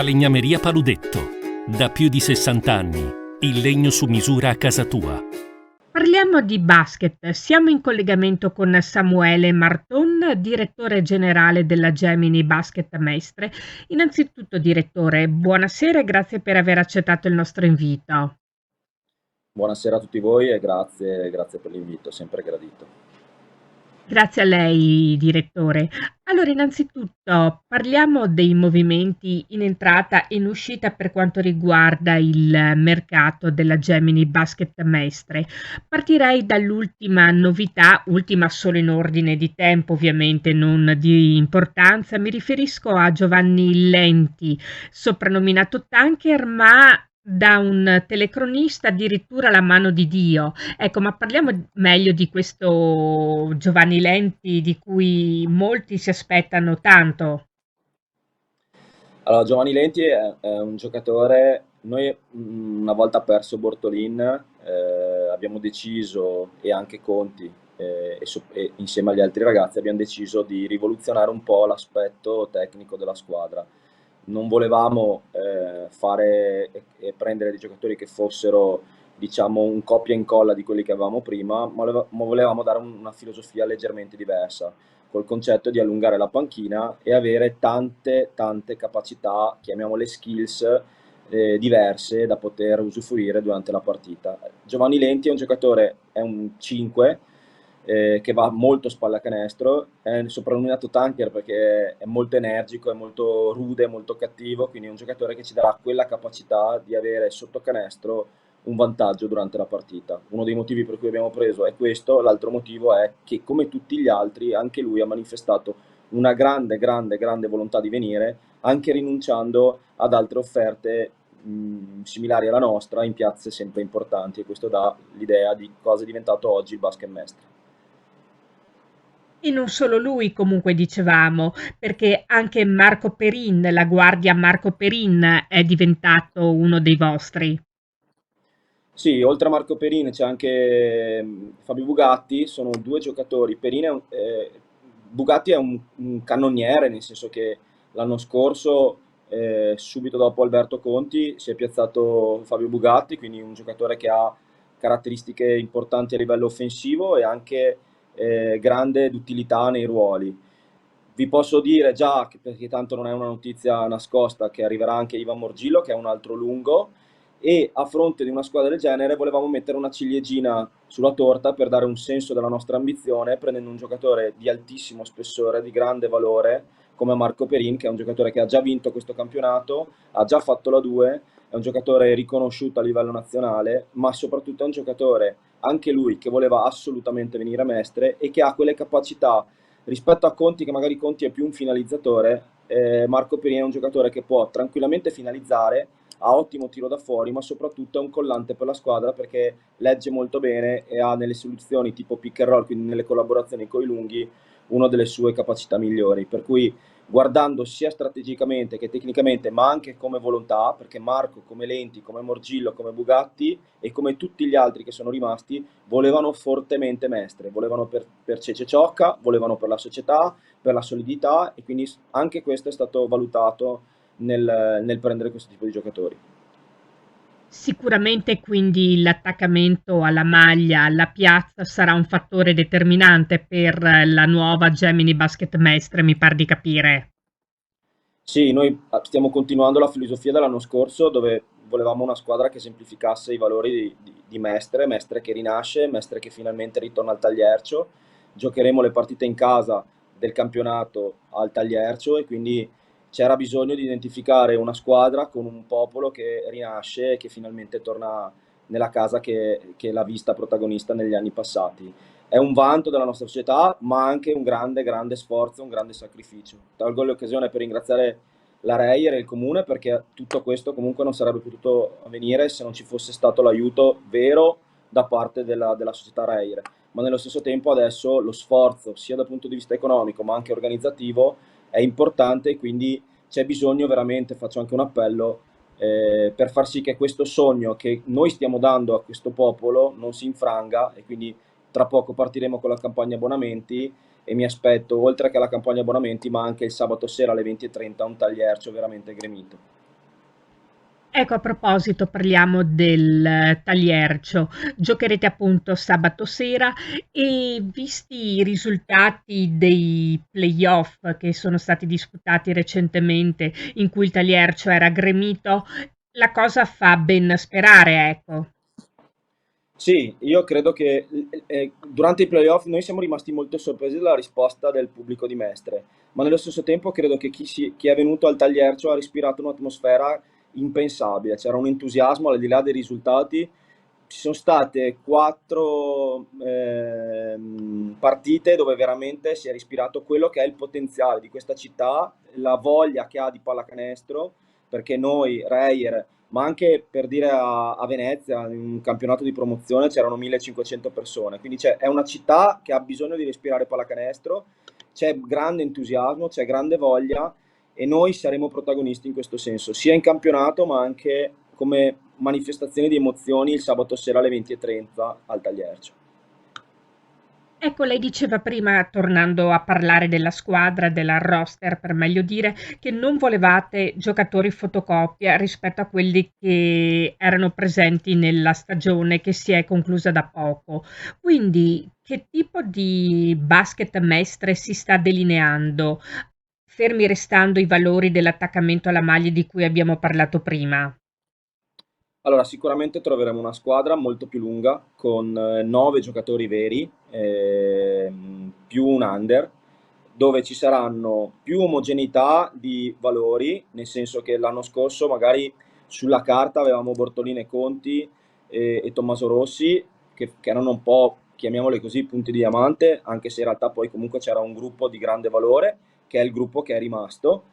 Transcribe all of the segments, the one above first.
Falegnameria Paludetto. Da più di 60 anni. Il legno su misura a casa tua. Parliamo di basket. Siamo in collegamento con Samuele Marton, direttore generale della Gemini Basket Mestre. Innanzitutto, direttore, buonasera e grazie per aver accettato il nostro invito. Buonasera a tutti voi e grazie per l'invito, sempre gradito. Grazie a lei, direttore. Allora, innanzitutto parliamo dei movimenti in entrata e in uscita per quanto riguarda il mercato della Gemini Basket Mestre. Partirei dall'ultima novità, ultima solo in ordine di tempo, ovviamente non di importanza. Mi riferisco a Giovanni Lenti, soprannominato Tanker, ma da un telecronista addirittura la mano di Dio. Ecco, ma parliamo meglio di questo Giovanni Lenti di cui molti si aspettano tanto. Allora, Giovanni Lenti è un giocatore, noi una volta perso Bortolin abbiamo deciso, e anche Conti, e insieme agli altri ragazzi abbiamo deciso di rivoluzionare un po' l'aspetto tecnico della squadra. Non volevamo fare e prendere dei giocatori che fossero, diciamo, un copia e incolla di quelli che avevamo prima, ma volevamo dare una filosofia leggermente diversa, col concetto di allungare la panchina e avere tante capacità, chiamiamole skills, diverse da poter usufruire durante la partita. Giovanni Lenti è un giocatore, è un 5, che va molto spallacanestro, è soprannominato Tanker perché è molto energico, è molto rude, è molto cattivo, quindi è un giocatore che ci darà quella capacità di avere sotto canestro un vantaggio durante la partita. Uno dei motivi per cui abbiamo preso è questo, l'altro motivo è che come tutti gli altri anche lui ha manifestato una grande volontà di venire, anche rinunciando ad altre offerte similari alla nostra in piazze sempre importanti, e questo dà l'idea di cosa è diventato oggi il basket mestre. E non solo lui, comunque dicevamo, perché anche Marco Perin, la guardia Marco Perin, è diventato uno dei vostri. Sì, oltre a Marco Perin c'è anche Fabio Bugatti, sono due giocatori. Bugatti è un cannoniere, nel senso che l'anno scorso, subito dopo Alberto Conti, si è piazzato Fabio Bugatti, quindi un giocatore che ha caratteristiche importanti a livello offensivo e anche grande d'utilità nei ruoli. Vi posso dire già, perché tanto non è una notizia nascosta, che arriverà anche Ivan Morgillo, che è un altro lungo, e a fronte di una squadra del genere volevamo mettere una ciliegina sulla torta per dare un senso della nostra ambizione, prendendo un giocatore di altissimo spessore, di grande valore, come Marco Perin, che è un giocatore che ha già vinto questo campionato, ha già fatto la 2, è un giocatore riconosciuto a livello nazionale, ma soprattutto è un giocatore, anche lui, che voleva assolutamente venire a Mestre e che ha quelle capacità rispetto a Conti, che magari Conti è più un finalizzatore. Marco Perin è un giocatore che può tranquillamente finalizzare, ha ottimo tiro da fuori, ma soprattutto è un collante per la squadra perché legge molto bene e ha nelle soluzioni tipo pick and roll, quindi nelle collaborazioni con i lunghi, una delle sue capacità migliori. Per cui, guardando sia strategicamente che tecnicamente, ma anche come volontà, perché Marco, come Lenti, come Morgillo, come Bugatti e come tutti gli altri che sono rimasti, volevano fortemente Mestre, volevano per Cece Ciocca, volevano per la società, per la solidità, e quindi anche questo è stato valutato nel prendere questo tipo di giocatori. Sicuramente quindi l'attaccamento alla maglia, alla piazza sarà un fattore determinante per la nuova Gemini Basket Mestre, mi par di capire. Sì, noi stiamo continuando la filosofia dell'anno scorso, dove volevamo una squadra che semplificasse i valori di Mestre, Mestre che rinasce, Mestre che finalmente ritorna al Tagliercio. Giocheremo le partite in casa del campionato al Tagliercio, e quindi c'era bisogno di identificare una squadra con un popolo che rinasce e che finalmente torna nella casa che l'ha vista protagonista negli anni passati. È un vanto della nostra società, ma anche un grande sforzo, un grande sacrificio. Colgo l'occasione per ringraziare la Reyer e il comune, perché tutto questo comunque non sarebbe potuto avvenire se non ci fosse stato l'aiuto vero da parte della società Reyer. Ma nello stesso tempo adesso lo sforzo, sia dal punto di vista economico ma anche organizzativo, è importante, e quindi c'è bisogno veramente, faccio anche un appello, per far sì che questo sogno che noi stiamo dando a questo popolo non si infranga. E quindi tra poco partiremo con la campagna abbonamenti, e mi aspetto, oltre che alla campagna abbonamenti, ma anche il sabato sera alle 20:30 un tagliercio veramente gremito. Ecco, a proposito, parliamo del Tagliercio. Giocherete appunto sabato sera e visti i risultati dei playoff che sono stati disputati recentemente, in cui il Tagliercio era gremito, la cosa fa ben sperare, ecco. Sì, io credo che durante i playoff noi siamo rimasti molto sorpresi dalla risposta del pubblico di Mestre, ma nello stesso tempo credo che chi è venuto al Tagliercio ha respirato un'atmosfera impensabile, c'era un entusiasmo al di là dei risultati. Ci sono state quattro partite dove veramente si è respirato quello che è il potenziale di questa città, la voglia che ha di pallacanestro, perché noi, Reyer, ma anche per dire a Venezia, in un campionato di promozione c'erano 1500 persone, quindi è una città che ha bisogno di respirare pallacanestro, c'è grande entusiasmo, c'è grande voglia e noi saremo protagonisti in questo senso, sia in campionato ma anche come manifestazione di emozioni il sabato sera alle 20:30 al Tagliercio. Ecco, lei diceva prima, tornando a parlare della squadra, della roster per meglio dire, che non volevate giocatori fotocopia rispetto a quelli che erano presenti nella stagione che si è conclusa da poco. Quindi, che tipo di basket Mestre si sta delineando, fermi restando i valori dell'attaccamento alla maglia di cui abbiamo parlato prima? Allora, sicuramente troveremo una squadra molto più lunga, con 9 giocatori veri, più un under, dove ci saranno più omogeneità di valori, nel senso che l'anno scorso magari sulla carta avevamo Bortolini e Conti e Tommaso Rossi, che erano un po', chiamiamoli così, punti di diamante, anche se in realtà poi comunque c'era un gruppo di grande valore, che è il gruppo che è rimasto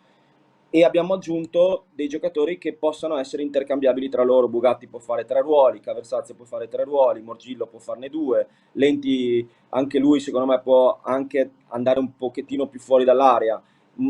e abbiamo aggiunto dei giocatori che possano essere intercambiabili tra loro. Bugatti può fare 3 ruoli, Caversazio può fare 3 ruoli, Morgillo può farne 2, Lenti anche lui secondo me può anche andare un pochettino più fuori dall'area.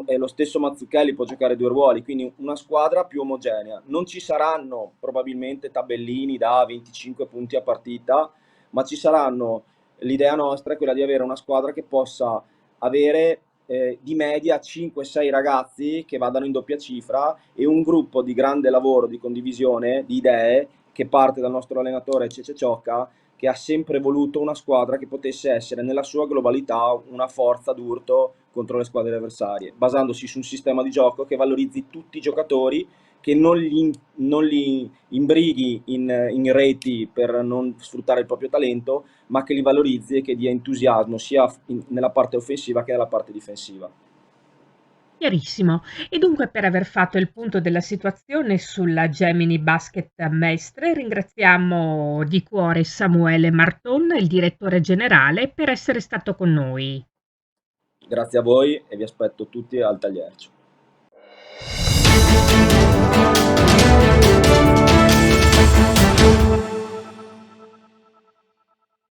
E lo stesso Mazzucchelli può giocare 2 ruoli, quindi una squadra più omogenea. Non ci saranno probabilmente tabellini da 25 punti a partita, ma ci saranno, l'idea nostra è quella di avere una squadra che possa avere di media 5-6 ragazzi che vadano in doppia cifra e un gruppo di grande lavoro, di condivisione, di idee che parte dal nostro allenatore Cece Ciocca, che ha sempre voluto una squadra che potesse essere nella sua globalità una forza d'urto contro le squadre avversarie, basandosi su un sistema di gioco che valorizzi tutti i giocatori, che non li imbrighi in reti per non sfruttare il proprio talento, ma che li valorizzi e che dia entusiasmo sia nella parte offensiva che nella parte difensiva. Chiarissimo. E dunque per aver fatto il punto della situazione sulla Gemini Basket Mestre, ringraziamo di cuore Samuele Marton, il direttore generale, per essere stato con noi. Grazie a voi e vi aspetto tutti al Tagliercio.